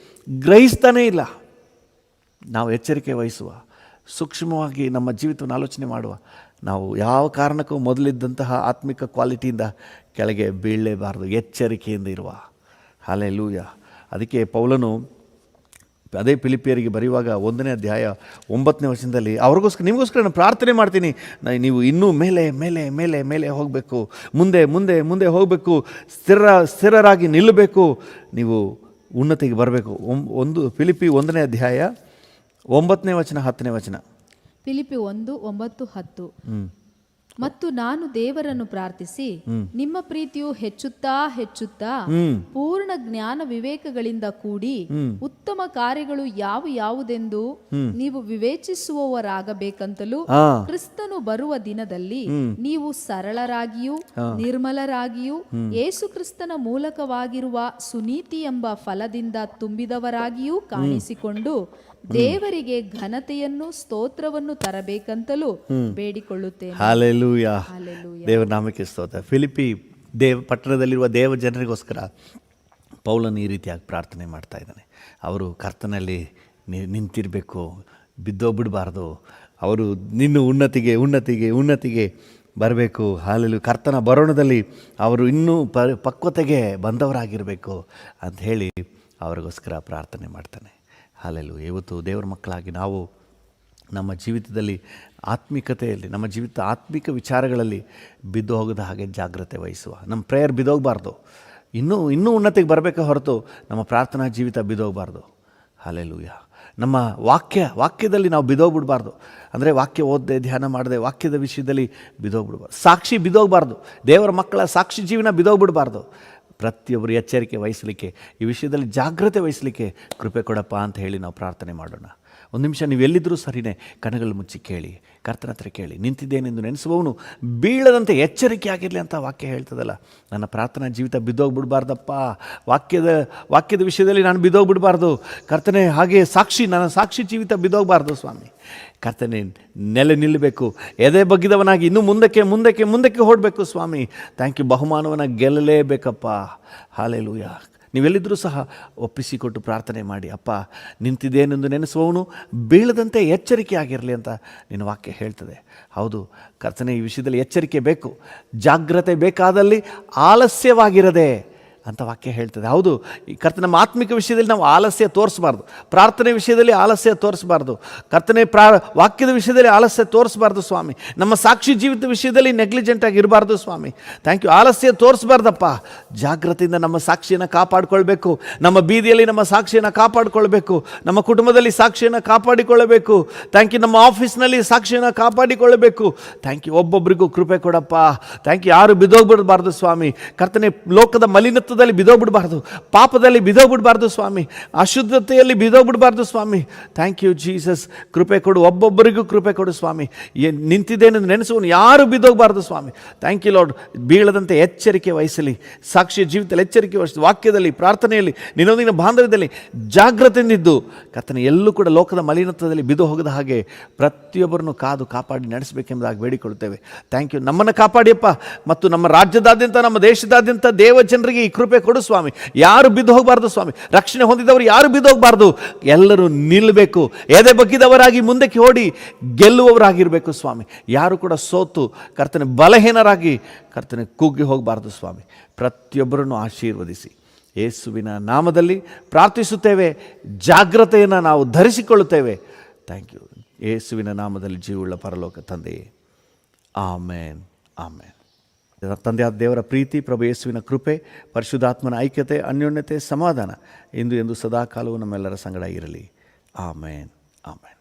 ಗ್ರಹಿಸ್ತಾನೇ ಇಲ್ಲ. ನಾವು ಎಚ್ಚರಿಕೆ ವಹಿಸುವ, ಸೂಕ್ಷ್ಮವಾಗಿ ನಮ್ಮ ಜೀವಿತವನ್ನು ಆಲೋಚನೆ ಮಾಡುವ. ನಾವು ಯಾವ ಕಾರಣಕ್ಕೂ ಮೊದಲಿದ್ದಂತಹ ಆತ್ಮಿಕ ಕ್ವಾಲಿಟಿಯಿಂದ ಕೆಳಗೆ ಬೀಳಲೇಬಾರ್ದು, ಎಚ್ಚರಿಕೆಯಿಂದ ಇರುವ. ಹಲ್ಲೆಲೂಯಾ. ಅದಕ್ಕೆ ಪೌಲನು ಅದೇ ಫಿಲಿಪ್ಪಿಯರಿಗೆ ಬರೆಯುವಾಗ 1ನೇ ಅಧ್ಯಾಯ 9ನೇ ವಚನದಲ್ಲಿ ನಿಮಗೋಸ್ಕರ ನಾನು ಪ್ರಾರ್ಥನೆ ಮಾಡ್ತೀನಿ, ನೀವು ಇನ್ನೂ ಮೇಲೆ ಹೋಗಬೇಕು, ಮುಂದೆ ಹೋಗಬೇಕು, ಸ್ಥಿರರಾಗಿ ನಿಲ್ಲಬೇಕು, ನೀವು ಉನ್ನತಿಗೆ ಬರಬೇಕು. ಫಿಲಿಪ್ಪಿ 1ನೇ ಅಧ್ಯಾಯ 9ನೇ ವಚನ 10ನೇ ವಚನ. ಫಿಲಿಪ್ಪಿ 1:9-10. ಮತ್ತು ನಾನು ದೇವರನ್ನು ಪ್ರಾರ್ಥಿಸಿ, ನಿಮ್ಮ ಪ್ರೀತಿಯು ಹೆಚ್ಚುತ್ತಾ ಪೂರ್ಣ ಜ್ಞಾನ ವಿವೇಕಗಳಿಂದ ಕೂಡಿ ಉತ್ತಮ ಕಾರ್ಯಗಳು ಯಾವುದೆಂದು ನೀವು ವಿವೇಚಿಸುವವರಾಗಬೇಕಂತಲೂ, ಕ್ರಿಸ್ತನು ಬರುವ ದಿನದಲ್ಲಿ ನೀವು ಸರಳರಾಗಿಯೂ ನಿರ್ಮಲರಾಗಿಯೂ ಯೇಸು ಕ್ರಿಸ್ತನ ಮೂಲಕವಾಗಿರುವ ಸುನೀತಿ ಎಂಬ ಫಲದಿಂದ ತುಂಬಿದವರಾಗಿಯೂ ಕಾಣಿಸಿಕೊಂಡು ದೇವರಿಗೆ ಘನತೆಯನ್ನು ಸ್ತೋತ್ರವನ್ನು ತರಬೇಕಂತಲೂ ಬೇಡಿಕೊಳ್ಳುತ್ತೇನೆ. ಹಲ್ಲೆಲೂಯಾ. ದೇವರ ನಾಮಕ್ಕೆ ಸ್ತೋತ್ರ. ಫಿಲಿಪ್ಪಿ ಪಟ್ಟಣದಲ್ಲಿರುವ ದೇವ ಜನರಿಗೋಸ್ಕರ ಪೌಲನು ಈ ರೀತಿಯಾಗಿ ಪ್ರಾರ್ಥನೆ ಮಾಡ್ತಾ ಇದ್ದಾನೆ. ಅವರು ಕರ್ತನಲ್ಲಿ ನಿಂತಿರಬೇಕು, ಬಿದ್ದೋಗ್ಬಿಡಬಾರ್ದು. ಅವರು ನಿನ್ನ ಉನ್ನತಿಗೆ ಬರಬೇಕು. ಹಲ್ಲೆಲೂಯಾ. ಕರ್ತನ ಬರೋಣದಲ್ಲಿ ಅವರು ಇನ್ನೂ ಪಕ್ವತೆಗೆ ಬಂದವರಾಗಿರಬೇಕು ಅಂತ ಹೇಳಿ ಅವರಿಗೋಸ್ಕರ ಪ್ರಾರ್ಥನೆ ಮಾಡ್ತಾನೆ. ಹಲ್ಲೆಲೂಯಾ. ಇವತ್ತು ದೇವರ ಮಕ್ಕಳಾಗಿ ನಾವು ನಮ್ಮ ಜೀವಿತದಲ್ಲಿ ಆತ್ಮಿಕತೆಯಲ್ಲಿ, ನಮ್ಮ ಜೀವಿತ ಆತ್ಮಿಕ ವಿಚಾರಗಳಲ್ಲಿ ಬಿದ್ದು ಹೋಗದ ಹಾಗೆ ಜಾಗ್ರತೆ ವಹಿಸುವ. ನಮ್ಮ ಪ್ರೇಯರ್ ಬಿದ್ದೋಗಬಾರ್ದು. ಇನ್ನೂ ಉನ್ನತಿಗೆ ಬರಬೇಕೆ ಹೊರತು ನಮ್ಮ ಪ್ರಾರ್ಥನಾ ಜೀವಿತ ಬಿದ್ದೋಗಬಾರ್ದು. ಹಲ್ಲೆಲೂಯಾ. ನಮ್ಮ ವಾಕ್ಯದಲ್ಲಿ ನಾವು ಬಿದ್ದೋಗ್ಬಿಡ್ಬಾರ್ದು. ಅಂದರೆ ವಾಕ್ಯ ಓದದೆ, ಧ್ಯಾನ ಮಾಡದೆ, ವಾಕ್ಯದ ವಿಷಯದಲ್ಲಿ ಬಿದ್ದೋಗ್ಬಿಡ್ಬಾರ್ದು. ಸಾಕ್ಷಿ ಬಿದ್ದೋಗಬಾರ್ದು. ದೇವರ ಮಕ್ಕಳ ಸಾಕ್ಷಿ ಜೀವನ ಬಿದ್ದೋಗ್ಬಿಡಬಾರ್ದು. ಪ್ರತಿಯೊಬ್ಬರು ಎಚ್ಚರಿಕೆ ವಹಿಸಲಿಕ್ಕೆ, ಈ ವಿಷಯದಲ್ಲಿ ಜಾಗ್ರತೆ ವಹಿಸಲಿಕ್ಕೆ ಕೃಪೆ ಕೊಡಪ್ಪ ಅಂತ ಹೇಳಿ ನಾವು ಪ್ರಾರ್ಥನೆ ಮಾಡೋಣ. ಒಂದು ನಿಮಿಷ ನೀವು ಎಲ್ಲಿದ್ದರೂ ಸರಿಯೇ ಕಣ್ಣುಗಳು ಮುಚ್ಚಿ ಕೇಳಿ, ಕರ್ತನ ಹತ್ರ ಕೇಳಿ. ನಿಂತಿದ್ದೇನೆಂದು ನೆನೆಸುವವನು ಬೀಳದಂತೆ ಎಚ್ಚರಿಕೆ ಆಗಿರಲಿ ಅಂತ ವಾಕ್ಯ ಹೇಳ್ತದಲ್ಲ. ನನ್ನ ಪ್ರಾರ್ಥನಾ ಜೀವಿತ ಬಿದ್ದೋಗ್ಬಿಡ್ಬಾರ್ದಪ್ಪ, ವಾಕ್ಯದ ವಿಷಯದಲ್ಲಿ ನಾನು ಬಿದ್ದೋಗ್ಬಿಡ್ಬಾರ್ದು ಕರ್ತನೆ. ಹಾಗೆ ನನ್ನ ಸಾಕ್ಷಿ ಜೀವಿತ ಬಿದ್ದೋಗ್ಬಾರ್ದು ಸ್ವಾಮಿ. ಕರ್ತನೆ, ನೆಲೆ ನಿಲ್ಲಬೇಕು, ಎದೆ ಬಗ್ಗಿದವನಾಗಿ ಇನ್ನೂ ಮುಂದಕ್ಕೆ ಹೊರಡಬೇಕು ಸ್ವಾಮಿ. Thank you. ಬಹುಮಾನವನ್ನು ಗೆಲ್ಲಲೇಬೇಕಪ್ಪ. ಹಾಲೆಲೂಯಾ. ನೀವೆಲ್ಲಿದ್ದರೂ ಸಹ ಒಪ್ಪಿಸಿಕೊಟ್ಟು ಪ್ರಾರ್ಥನೆ ಮಾಡಿ. ಅಪ್ಪ, ನಿಂತಿದ್ದೇನೆಂದು ನೆನೆಸುವವನು ಬೀಳದಂತೆ ಎಚ್ಚರಿಕೆ ಆಗಿರಲಿ ಅಂತ ನಿನ್ನ ವಾಕ್ಯ ಹೇಳ್ತದೆ. ಹೌದು ಕರ್ತನೆ, ಈ ವಿಷಯದಲ್ಲಿ ಎಚ್ಚರಿಕೆ ಬೇಕು, ಜಾಗ್ರತೆ ಬೇಕಾದಲ್ಲಿ ಆಲಸ್ಯವಾಗಿರದೆ ಅಂತ ವಾಕ್ಯ ಹೇಳ್ತದೆ. ಹೌದು, ಈ ಕರ್ತನ ಆತ್ಮಿಕ ವಿಷಯದಲ್ಲಿ ನಾವು ಆಲಸ್ಯ ತೋರಿಸಬಾರ್ದು, ಪ್ರಾರ್ಥನೆ ವಿಷಯದಲ್ಲಿ ಆಲಸ್ಯ ತೋರಿಸಬಾರ್ದು, ಕರ್ತನೆ ವಾಕ್ಯದ ವಿಷಯದಲ್ಲಿ ಆಲಸ್ಯ ತೋರಿಸಬಾರ್ದು ಸ್ವಾಮಿ. ನಮ್ಮ ಸಾಕ್ಷಿ ಜೀವಿತ ವಿಷಯದಲ್ಲಿ ನೆಗ್ಲಿಜೆಂಟ್ ಆಗಿರಬಾರ್ದು ಸ್ವಾಮಿ. Thank you. ಆಲಸ್ಯ ತೋರಿಸಬಾರ್ದಪ್ಪ. ಜಾಗ್ರತೆಯಿಂದ ನಮ್ಮ ಸಾಕ್ಷಿಯನ್ನು ಕಾಪಾಡಿಕೊಳ್ಬೇಕು, ನಮ್ಮ ಬೀದಿಯಲ್ಲಿ ನಮ್ಮ ಸಾಕ್ಷಿಯನ್ನು ಕಾಪಾಡಿಕೊಳ್ಬೇಕು, ನಮ್ಮ ಕುಟುಂಬದಲ್ಲಿ ಸಾಕ್ಷಿಯನ್ನು ಕಾಪಾಡಿಕೊಳ್ಳಬೇಕು. Thank you. ನಮ್ಮ ಆಫೀಸ್ನಲ್ಲಿ ಸಾಕ್ಷಿಯನ್ನು ಕಾಪಾಡಿಕೊಳ್ಳಬೇಕು. Thank you. ಒಬ್ಬೊಬ್ಬರಿಗೂ ಕೃಪೆ ಕೊಡಪ್ಪ. Thank you. ಯಾರು ಬಿದ್ದೋಗ್ಬಿಡಬಾರ್ದು ಸ್ವಾಮಿ. ಕರ್ತನೆ, ಲೋಕದ ಮಲಿನತ್ವ ಬಿದ್ದೋಗ್ಬಿಡಬಾರ್ದು, ಪಾಪದಲ್ಲಿ ಬಿದ್ದೋಗ್ಬಿಡಬಾರ್ದು ಸ್ವಾಮಿ, ಅಶುದ್ಧತೆಯಲ್ಲಿ ಬಿದ್ದೋಗ್ಬಿಡಬಾರ್ದು ಸ್ವಾಮಿ. Thank you Jesus. ಕೃಪೆ ಕೊಡು, ಒಬ್ಬೊಬ್ಬರಿಗೂ ಕೃಪೆ ಕೊಡು ಸ್ವಾಮಿ. ನಿಂತಿದ್ದೇನೆಂದು ನೆನೆಸುವನು ಯಾರು ಬಿದ್ದೋಗಬಾರ್ದು ಸ್ವಾಮಿ. Thank you Lord. ಬೀಳದಂತೆ ಎಚ್ಚರಿಕೆ ವಹಿಸಲಿ, ಸಾಕ್ಷಿಯ ಜೀವಿತದಲ್ಲಿ ಎಚ್ಚರಿಕೆ ವಹಿಸಲಿ, ವಾಕ್ಯದಲ್ಲಿ, ಪ್ರಾರ್ಥನೆಯಲ್ಲಿ, ನಿನ್ನೊಂದಿಗಿನ ಬಾಂಧವ್ಯದಲ್ಲಿ ಜಾಗ್ರತೆಯಿಂದಿದ್ದು ಕರ್ತನೆ ಎಲ್ಲೂ ಕೂಡ ಲೋಕದ ಮಲಿನತ್ವದಲ್ಲಿ ಬಿದ್ದು ಹೋಗದ ಹಾಗೆ ಪ್ರತಿಯೊಬ್ಬರನ್ನು ಕಾಪಾಡಿ ನಡೆಸಬೇಕೆಂಬುದಾಗಿ ಬೇಡಿಕೊಳ್ಳುತ್ತೇವೆ. Thank you. ನಮ್ಮನ್ನು ಕಾಪಾಡಿಯಪ್ಪ, ಮತ್ತು ನಮ್ಮ ರಾಜ್ಯದಾದ್ಯಂತ, ನಮ್ಮ ದೇಶದಾದ್ಯಂತ ದೇವ ಜನರಿಗೆ ಈ ಕೃಪೆ ಕೊಡು ಸ್ವಾಮಿ. ಯಾರು ಬಿದ್ದು ಹೋಗಬಾರ್ದು ಸ್ವಾಮಿ. ರಕ್ಷಣೆ ಹೊಂದಿದವರು ಯಾರು ಬಿದ್ದು ಹೋಗಬಾರ್ದು. ಎಲ್ಲರೂ ನಿಲ್ಲಬೇಕು, ಎದೆ ಬಗ್ಗಿದವರಾಗಿ ಮುಂದಕ್ಕೆ ಓಡಿ ಗೆಲ್ಲುವವರಾಗಿರಬೇಕು ಸ್ವಾಮಿ. ಯಾರು ಕೂಡ ಸೋತು ಕರ್ತನೆ ಬಲಹೀನರಾಗಿ ಕರ್ತನೆ ಕುಗ್ಗಿ ಹೋಗಬಾರ್ದು ಸ್ವಾಮಿ. ಪ್ರತಿಯೊಬ್ಬರನ್ನು ಆಶೀರ್ವದಿಸಿ ಯೇಸುವಿನ ನಾಮದಲ್ಲಿ ಪ್ರಾರ್ಥಿಸುತ್ತೇವೆ. ಜಾಗ್ರತೆಯನ್ನು ನಾವು ಧರಿಸಿಕೊಳ್ಳುತ್ತೇವೆ. Thank you. ಯೇಸುವಿನ ನಾಮದಲ್ಲಿ ಜೀವವುಳ್ಳ ಪರಲೋಕ ತಂದೆಯೇ, ಆಮೇನ್, ಆಮೇನ್. ತಂದೆಯಾದ ದೇವರ ಪ್ರೀತಿ, ಪ್ರಭು ಯೇಸುವಿನ ಕೃಪೆ, ಪರಿಶುದ್ಧಾತ್ಮನ ಐಕ್ಯತೆ, ಅನ್ಯೋನ್ಯತೆ, ಸಮಾಧಾನ ಇಂದು ಎಂದು ಸದಾಕಾಲವೂ ನಮ್ಮೆಲ್ಲರ ಸಂಗಡ ಇರಲಿ. ಆಮೇನ್, ಆಮೇನ್.